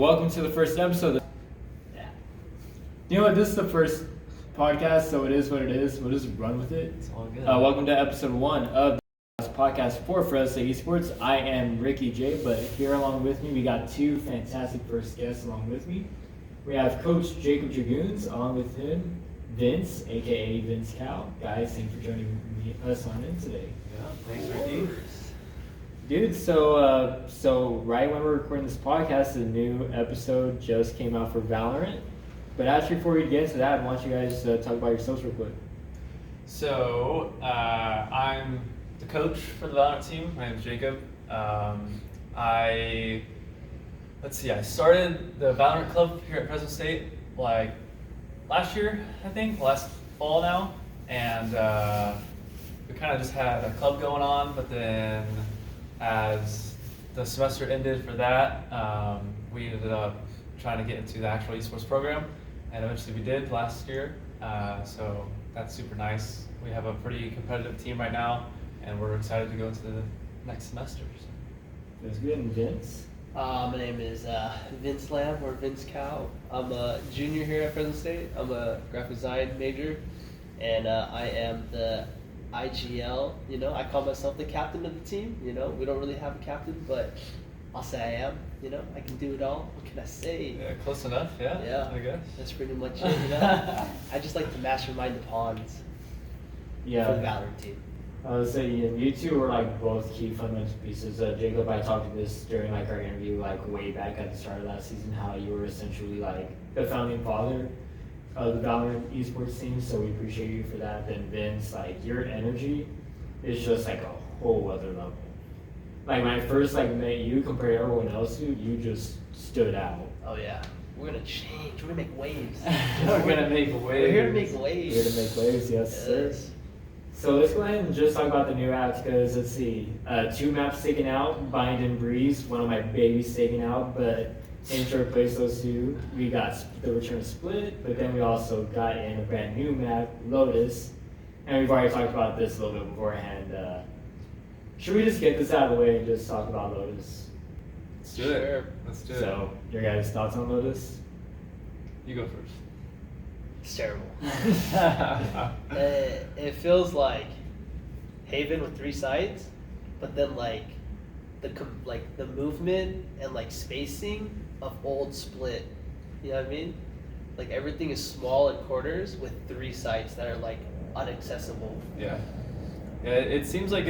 Welcome to the first episode. Yeah. You know what? This is the first podcast, so it is what it is. We'll just run with it. It's all good. Welcome to episode 1 of the podcast for Fresno State Esports. I am Ricky J, but here along with me, we got two fantastic first guests along with me. We have Coach Jacob DragoonZ, along with him, Vince, aka VinceCow. Guys, thanks for joining us on in today. Yeah, thanks, Ricky. Dude, so right when we're recording this podcast, the new episode just came out for Valorant. But actually, before we get into that, why don't you guys talk about yourselves real quick? So, I'm the coach for the Valorant team. My name is Jacob. I started the Valorant club here at Fresno State like last year, I think, last fall now. And we kind of just had a club going on, but then as the semester ended for that, we ended up trying to get into the actual esports program, and eventually we did last year. So that's super nice. We have a pretty competitive team right now, and we're excited to go into the next semester. That's good. And Vince? My name is Vince Lamb, or VinceCow. I'm a junior here at Fresno State. I'm a graphic design major, and I am the IGL. I call myself the captain of the team. We don't really have a captain, but I'll say I am. I can do it all. What can I say? Yeah, close enough. Yeah. I guess That's pretty much it. I just like to mastermind the pawns. Yeah. For the Valorant team. I would say you two were like both key fundamental pieces. Jacob, I talked to this during like our interview like way back at the start of last season, how you were essentially like the founding father of the Brauer and Esports team, so we appreciate you for that. Then Vince, like your energy is just like a whole other level. Like when I first like met you compared to everyone else, dude, you just stood out. Oh yeah. We're gonna change. We're gonna make waves. We're gonna make waves. We're here to make waves. Here to make waves, yes, sir. So let's go ahead and just talk about the new apps, because let's see, 2 maps taken out, Bind and Breeze, one of my babies taken out, but to replace those two, we got the Return of Split, but then we also got in a brand new map, Lotus, and we've already talked about this a little bit beforehand. Should we just get this out of the way and just talk about Lotus? Let's do it. Let's do it. So, your guys' thoughts on Lotus? You go first. It's terrible. It feels like Haven with 3 sides, but then like the movement and like spacing of old Split. You know what I mean? Like everything is small in quarters with 3 sides that are like inaccessible. Yeah. It seems like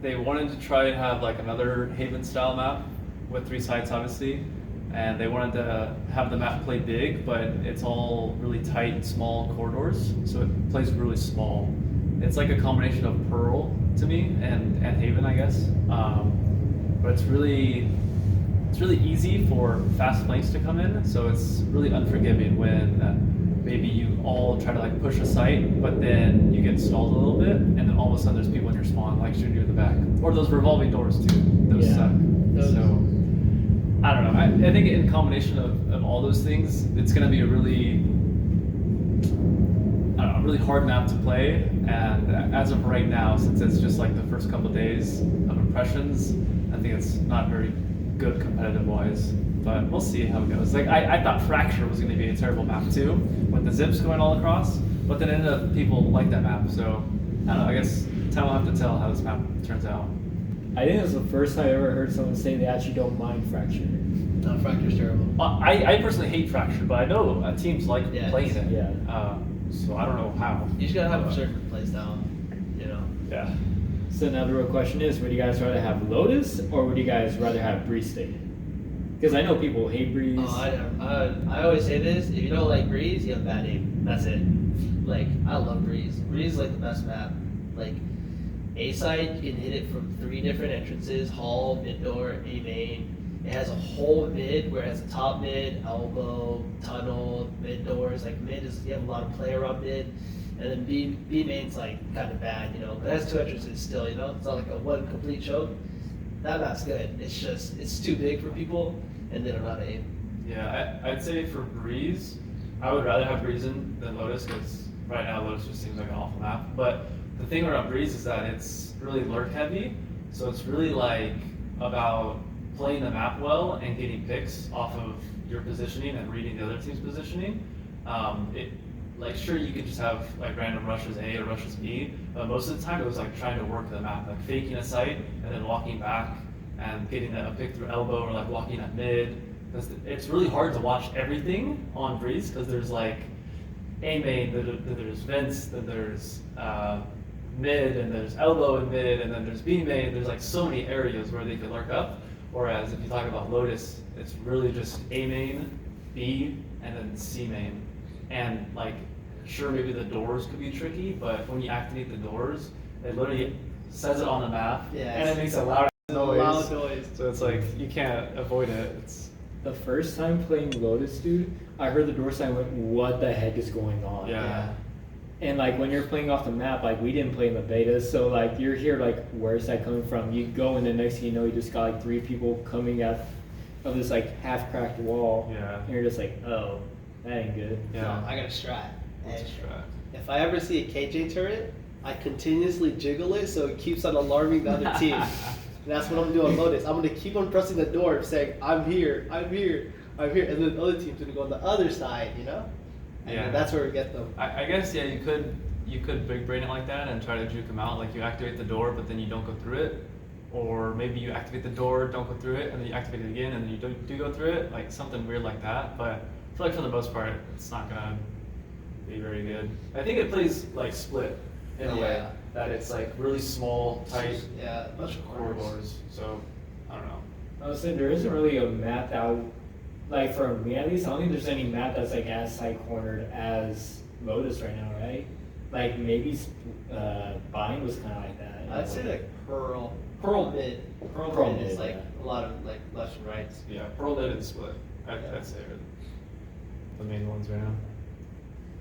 they wanted to try and have like another Haven style map with 3 sides, obviously. And they wanted to have the map play big, but it's all really tight, small corridors, so it plays really small. It's like a combination of Pearl to me and Haven, I guess. But it's really easy for fast flanks to come in, so it's really unforgiving when maybe you all try to like push a site, but then you get stalled a little bit, and then all of a sudden there's people in your spawn like shooting you in the back, or those revolving doors too. Those suck. So. I don't know. I think in combination of all those things, it's going to be a really hard map to play. And as of right now, since it's just like the first couple of days of impressions, I think it's not very good competitive-wise. But we'll see how it goes. Like I thought Fracture was going to be a terrible map too, with the zips going all across. But then ended up people like that map. So I don't know. I guess time will have to tell how this map turns out. I think it's the first time I ever heard someone say they actually don't mind Fracture. No, Fracture's terrible. I personally hate Fracture, but I know teams like playing it. Yeah. So I don't know how. You just gotta have a certain playstyle, Yeah. So now the real question is, would you guys rather have Lotus or would you guys rather have Breeze stay? Because I know people hate Breeze. Oh, I always say this: if you don't like Breeze, you have bad aim. That's it. Like I love Breeze. Breeze is like the best map. Like A side, you can hit it from 3 different entrances: hall, mid door, A main. It has a whole mid where it has a top mid, elbow, tunnel, mid doors. Like mid is, you have a lot of play around mid, and then B main's like kind of bad, but it has 2 entrances still, It's not like a one complete choke. That map's good. It's just, it's too big for people, and they don't know how to aim. Yeah, I'd say for Breeze, I would rather have Breeze than Lotus, because right now Lotus just seems like an awful map. But the thing around Breeze is that it's really lurk heavy, so it's really like about playing the map well and getting picks off of your positioning and reading the other team's positioning. Like sure you could just have like random rushes A or rushes B, but most of the time it was like trying to work the map, like faking a site and then walking back and getting a pick through elbow or like walking at mid. Because it's really hard to watch everything on Breeze because there's like A main, then there's Vince, then there's mid, and there's elbow and mid, and then there's B main. There's like so many areas where they could lurk up. Whereas if you talk about Lotus, it's really just A main, B, and then C main. And like, sure, maybe the doors could be tricky, but when you activate the doors, it literally says it on the map, and it makes a loud noise. So it's like, you can't avoid it. It's the first time playing Lotus, dude, I heard the door sign, went, what the heck is going on? Yeah. And like when you're playing off the map, like we didn't play in the beta, so like you're here like, where's that coming from? You go and the next thing you know, you just got like 3 people coming out of this like half cracked wall. Yeah. And you're just like, oh, that ain't good. Yeah. No, I got a strat. What's a strat? If I ever see a KJ turret, I continuously jiggle it so it keeps on alarming the other team. And that's what I'm doing on Lotus. I'm gonna keep on pressing the door saying, I'm here, I'm here, I'm here, and then the other team's gonna go on the other side, you know? And Yeah. that's where we get them. I guess yeah, you could big brain it like that and try to juke them out. Like you activate the door, but then you don't go through it, or maybe you activate the door, don't go through it, and then you activate it again, and then you do go through it, like something weird like that. But I feel like for the most part, it's not gonna be very good. I think it plays like split in a way that it's like really small, tight bunch of corridors. So I don't know. I was saying there isn't really a map that would, like for me at least, I don't think there's any map that's like as side cornered as Lotus right now, right? Like maybe Bind was kind of like that. I'd say like Pearl mid. Pearl mid is mid, like yeah. a lot of like left and rights. Yeah, Pearl Mid and Split. I'd say are the main ones right now.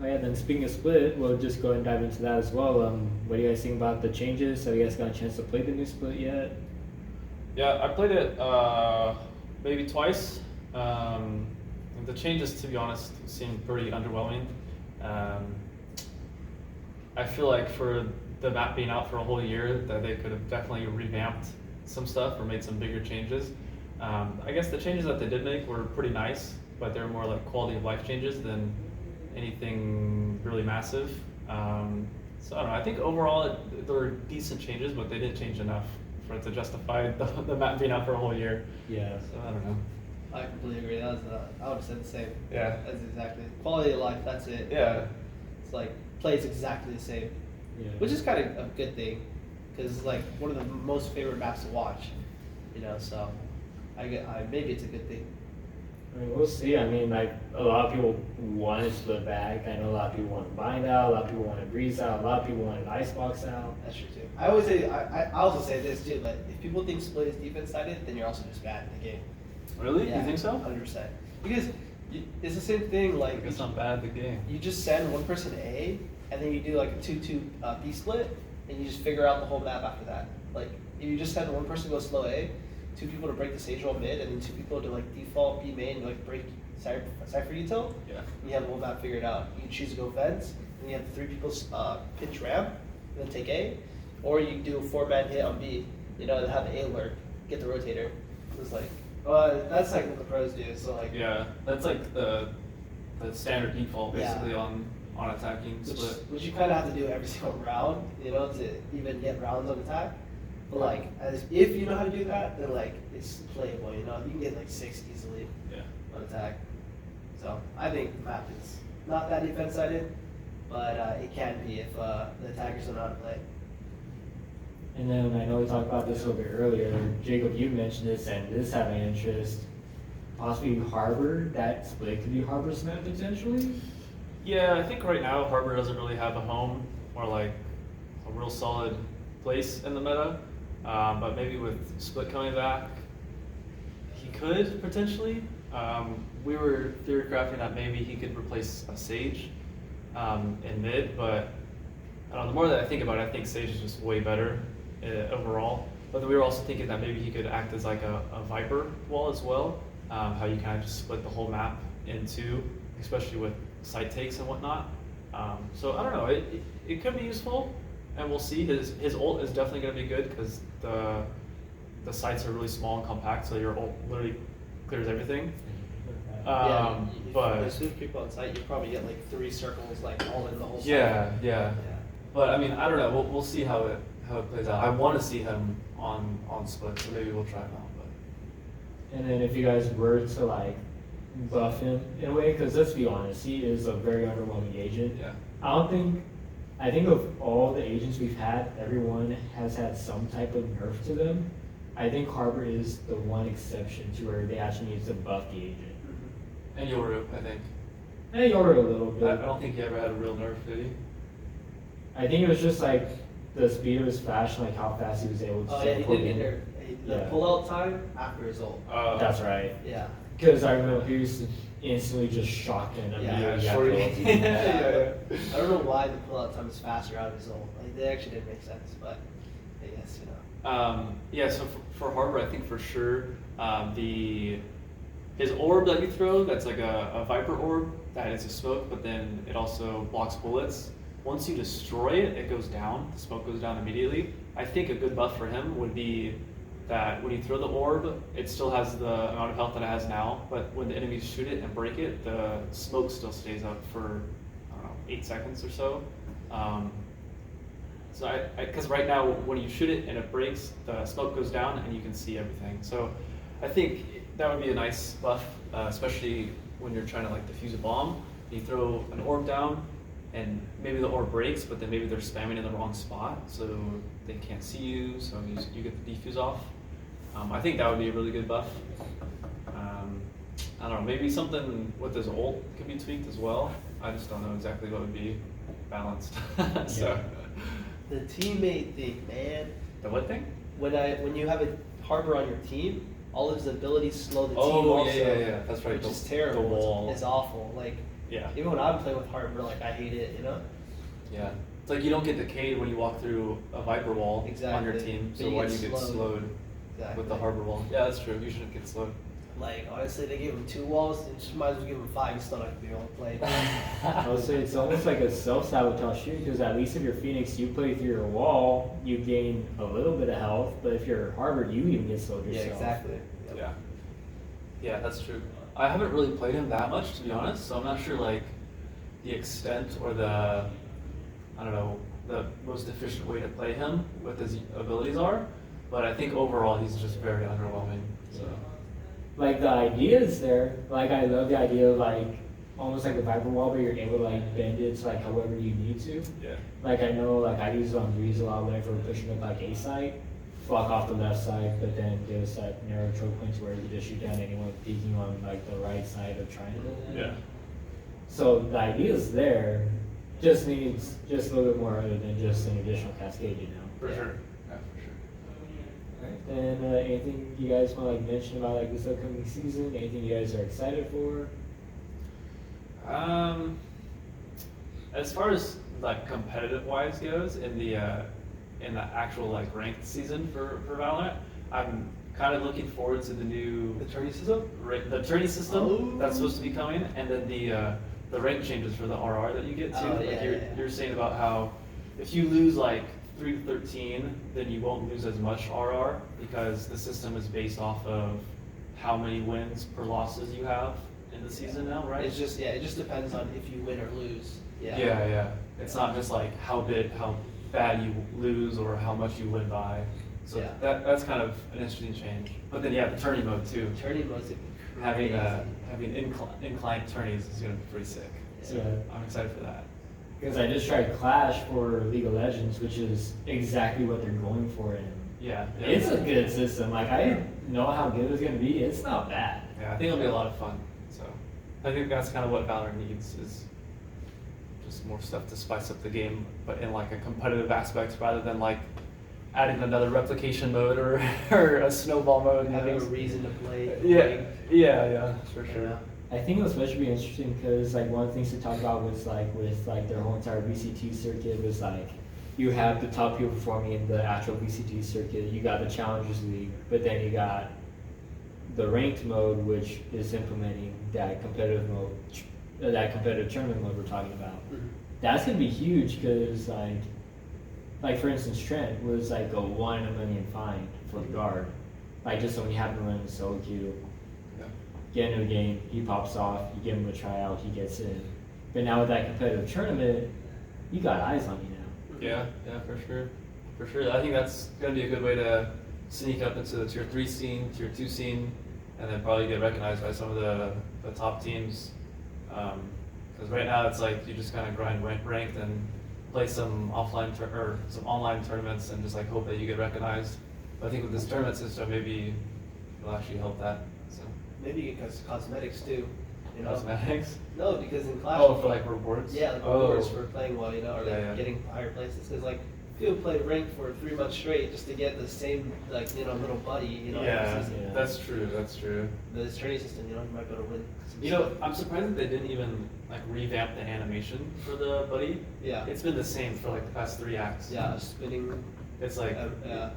Oh yeah, then speaking of Split, we'll just go ahead and dive into that as well. What do you guys think about the changes? Have you guys got a chance to play the new Split yet? Yeah, I played it maybe twice. The changes, to be honest, seem pretty underwhelming. I feel like for the map being out for a whole year, that they could have definitely revamped some stuff or made some bigger changes. I guess the changes that they did make were pretty nice, but they're more like quality of life changes than anything really massive. So I don't know, I think overall there were decent changes, but they didn't change enough for it to justify the map being out for a whole year. Yeah. So I don't know. I completely agree. I would have said the same. Yeah. That's exactly quality of life. That's it. Yeah. It's like plays exactly the same, Yeah. which is kind of a good thing, because it's like one of the most favorite maps to watch. You know, so maybe it's a good thing. I mean, we'll see. I mean, like a lot of people wanted Split back. I know a lot of people wanted Bind out. A lot of people wanted Breeze out. A lot of people wanted Icebox out. That's true too. I always say I also say this too, but if people think Split is defense sided, then you're also just bad in the game. Really? Yeah, You think so? 100%. Because it's the same thing. Like It's not bad, the game. you just send one person A, and then you do like a 2-2 B split, and you just figure out the whole map after that. Like if you just send one person to go slow A, 2 people to break the stage roll mid, and then 2 people to like default B main and like break Cypher detail. Yeah. And you have the whole map figured out. You choose to go fence, and you have 3 people pinch ramp, and then take A, or you do a 4-man hit on B. You know, and have the A lurk, get the rotator. It's like, that's like what the pros do. So like, Yeah, that's like the standard default basically Yeah. on attacking split. which you kind of have to do every single round, you know, to even get rounds on attack. But like, if you know how to do that, then like it's playable. You know, you can get like 6 easily Yeah. on attack. So I think the map is not that defense sided, but it can be if the attackers don't know how to play. And then I know we talked about this a little bit earlier. Jacob, you mentioned this and this having interest. Possibly Harbor, that Split could be Harbor's map potentially? Yeah, I think right now Harbor doesn't really have a home or like a real solid place in the meta. But maybe with Split coming back, he could potentially. We were theory crafting that maybe he could replace a Sage in mid, but I don't know, the more that I think about it, I think Sage is just way better overall. But we were also thinking that maybe he could act as like a Viper wall as well. How you kind of just split the whole map in 2, especially with site takes and whatnot. So I don't know, it could be useful, and we'll see. His ult is definitely going to be good because the sights are really small and compact, so your ult literally clears everything. If But there's smooth creep on site, you probably get like 3 circles like all in the whole site. yeah. But I mean, I don't know. We'll see how it plays out. I want to see him on split, so maybe we'll try him out. But And then if you guys were to like buff him in a way, because let's be honest, he is a very underwhelming agent. yeah, I think of all the agents we've had, everyone has had some type of nerf to them. I think Harbor is the one exception to where they actually need to buff the agent. and Yoru, I think. And Yoru a little bit. I don't think he ever had a real nerf, did he? I think it was just like the speed of his flash, like how fast he was able to. Oh yeah, he pull did get in. there. The Yeah. pull-out time after his ult. That's right. Yeah. Because I remember he used to instantly just shotgun him. Yeah, shorty. Yeah. I don't know why the pull-out time is faster out of his ult. Like, they actually didn't make sense, but I guess, you know. Yeah, so for Harbor, I think for sure, his orb that you throw, that's like a Viper orb, that is a smoke, but then it also blocks bullets. Once you destroy it, it goes down, the smoke goes down immediately. I think a good buff for him would be that when you throw the orb, it still has the amount of health that it has now, but when the enemies shoot it and break it, the smoke still stays up for, I don't know, 8 seconds or so. So because right now when you shoot it and it breaks, the smoke goes down and you can see everything. So I think that would be a nice buff, especially when you're trying to like defuse a bomb. You throw an orb down and maybe the orb breaks, but then maybe they're spamming in the wrong spot, so they can't see you, so you get the defuse off. I think that would be a really good buff. I don't know, maybe something with his ult could be tweaked as well. I just don't know exactly what would be balanced. So. The teammate thing, man. The what thing? When you have a Harbor on your team, all of his abilities slow the team Oh, also. yeah, that's right. Which is terrible. The wall. It's awful. Like, Yeah. even when I'm playing with Harbor, like, I hate it, you know? Yeah. It's like you don't get decayed when you walk through a Viper wall on your Exactly. team, But so you why get do you get slowed. slowed Exactly. with the Harbor wall? Yeah, that's true. You shouldn't get slowed. Like, honestly, they gave him 2 walls, and just might as well give him 5. He's still not gonna be able to play. I would say it's almost like a self-sabotage too, because at least if you're Phoenix, you play through your wall, you gain a little bit of health, but if you're Harvard, you even get slowed Yeah, yourself. exactly. Yep. Yeah. Yeah, that's true. I haven't really played him that much, to be honest, so I'm not sure like the extent or the, I don't know, the most efficient way to play him with his abilities are, but I think overall he's just very underwhelming. So. Like the idea is there. Like I love the idea of like almost like a Viper wall, but you're able to like bend it to like however you need to. Yeah. Like I know like I use it on Breeze a lot whenever we're pushing up like A side, block off the left side, but then there's that narrow choke points where you just shoot down anyone peeking on like the right side of triangle. Yeah. So the idea is there, just needs just a little bit more other than just an additional cascade, you know. For Yeah. sure. Yeah, for sure. Right. And anything you guys want to like mention about like this upcoming season? Anything you guys are excited for? As far as like competitive wise goes, in the actual like ranked season for Valorant, I'm kind of looking forward to the new The tourney system? the tourney system Oh. that's supposed to be coming, and then the rank changes for the RR that you get to. Oh, like yeah, you're, yeah. you're saying about how if you lose like 3 to 13, then you won't lose as much RR because the system is based off of how many wins per losses you have in the season now, right? It's just, it just depends on if you win or lose. Yeah. Yeah. It's not just like how bad you lose or how much you win by. So Yeah. that's kind of an interesting change. But then the tourney mode too. Tourney mode's Having crazy. inclined tourneys is gonna be pretty sick. So Yeah. I'm excited for that. Because I just tried Clash for League of Legends, which is exactly what they're going for, and Yeah. it's a good system. Like I didn't know how good it was gonna be. It's not bad. Yeah, I think it'll be a lot of fun. So I think that's kind of what Valorant needs is just more stuff to spice up the game, but in like a competitive aspect rather than like adding another replication mode or a snowball mode. Having a reason to play. Yeah, for sure. Yeah. I think it was supposed to be interesting because like one of the things to talk about was like with like their whole entire VCT circuit was like you have the top people performing in the actual VCT circuit, you got the Challengers League, but then you got the ranked mode, which is implementing that competitive mode, that competitive tournament mode we're talking about. Mhm. That's gonna be huge because like for instance Trent was like a 1 in a million fine for the guard. Like just when you have him run solo queue, Yeah. get into a game, he pops off, you give him a tryout, he gets in. But now with that competitive tournament, you got eyes on you now. Yeah, for sure. For sure. I think that's going to be a good way to sneak up into the tier 3 scene, tier 2 scene, and then probably get recognized by some of the top teams. Because right now it's like you just kind of grind ranked and play some offline or some online tournaments and just like hope that you get recognized. But I think with this tournament system, maybe it'll actually help that. So Maybe you get cosmetics too. You know? cosmetics. No, because in Clash. Oh, for like rewards. Yeah, like rewards for playing well, you know, or like Yeah. getting higher places. Because like people play ranked for 3 months straight just to get the same like little buddy, you know. every Yeah, season. that's true. That's true. This training system, you know, you might be able to win. some You know, stuff. I'm surprised that they didn't even like revamp the animation for the buddy. Yeah. It's been the same for like the past 3 acts. Yeah, spinning. It's like,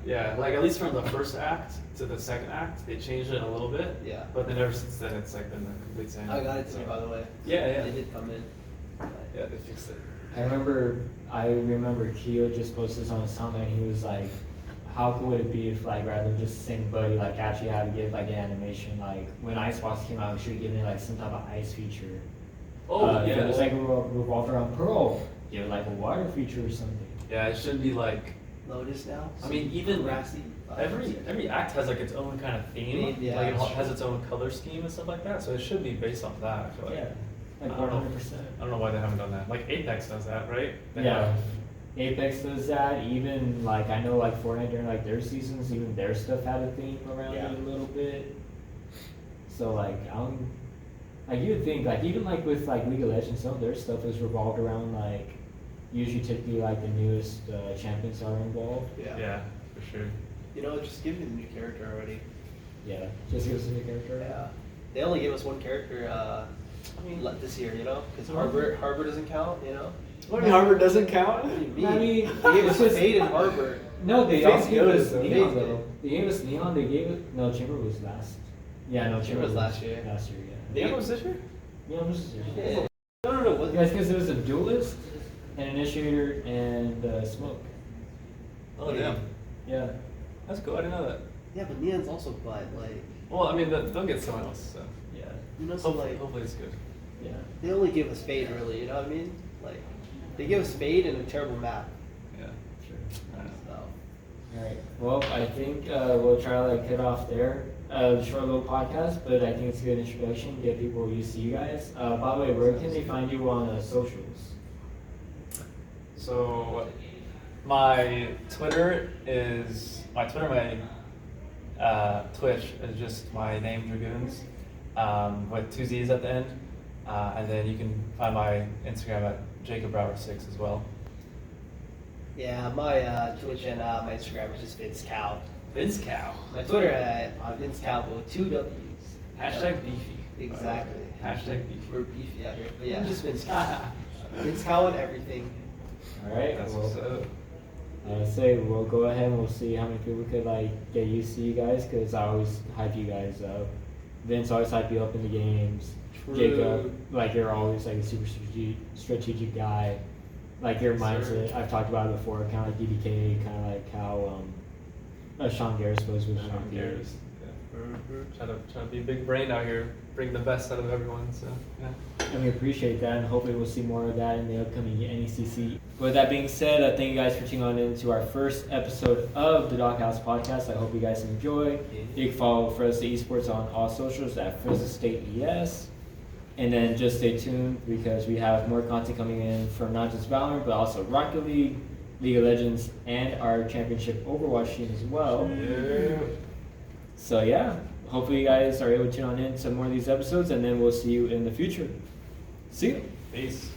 Yeah. like at least from the first act to the second act, they changed it a little bit. Yeah. But then ever since then, it's like been the complete same. I got it today, by the way. Yeah. They did come in. Yeah, they fixed it. I remember Keo just posted this on his timeline. He was like, how cool would it be if like rather than just the same buddy, like actually had to give like an animation, like when Icebox came out, we should have given it like some type of ice feature. If it was like revolved around Pearl, give it like a water feature or something. Yeah, it should be like, Lotus now. I mean, even grassy. every act has like its own kind of theme. Yeah, like it that's has true. its own color scheme and stuff like that. So it should be based off that. I feel like. Yeah, like I don't know. 100%. I don't know why they haven't done that. Like Apex does that, right? They Yeah, have- Apex does that. Even like I know like Fortnite during like their seasons, even their stuff had a theme around Yeah. it a little bit. So like like you would think like even like with like League of Legends, some of their stuff is revolved around like usually typically like the newest champions are involved. Yeah, for sure. You know, just give me the new character already. Yeah, just give us a new character. Yeah. They only gave us one character this year, you know? Because Harbor doesn't count, you know? What do you mean Harvard doesn't count? What do you mean? I mean, They gave it's us just Fade and Harbor. No, they Fade's also gave good, us though. Neon Fade's though. good. They gave us Neon. They gave it. No, Chamber was last. Yeah, no, Chamber was last year. Last year, yeah. Neon was this year? Neon was this year. Yeah. No. What? Guys, because it was a duelist, an initiator, and smoke. Oh damn, Yeah. that's cool. I didn't know that. Yeah, but Neon's also butt. Like, Well, I mean, they'll get someone else. So Yeah. you know, so like, hopefully it's good. Yeah. they only give us Fade, really, you know what I mean? Like, they give us Fade and a terrible map. Yeah. Sure. I know. So, All right. Well, I think we'll try to like cut off there. Short little podcast, but I think it's a good introduction. Get people used to you guys. By the way, where can they find you on socials? So my Twitter, my Twitch is just my name, DragoonZ, with 2 Z's at the end. And then you can find my Instagram at Brauer6 as well. yeah, my Twitch and my Instagram is just VinceCow. VinceCow. My Twitter on VinceCow with 2 W's. Hashtag beefy. Exactly. Hashtag beefy. We're beefy out here. But yeah, just VinceCow. VinceCow and everything. All right. That's well, what's up. I say we'll go ahead and we'll see how many people could like get used to you guys because I always hype you guys up. Vince always hype you up in the games. True. Jacob, like you're always like a super strategic guy. Like your Yes, mindset, sir. I've talked about it before. Kind of like DDK, kind of like how Sean Garris was with Sean Sean Garris. Yeah. Trying to be big brain out here, bring the best out of everyone. So yeah. And we appreciate that, and hopefully we'll see more of that in the upcoming NECC. With that being said, thank you guys for tuning on into our first episode of the Doghouse Podcast. I hope you guys enjoy. You can follow Fresno State Esports on all socials at Fresno State ES. And then just stay tuned because we have more content coming in from not just Valorant, but also Rocket League, League of Legends, and our championship Overwatch team as well. Yeah. So yeah, hopefully you guys are able to tune on in to more of these episodes, and then we'll see you in the future. See you. Peace.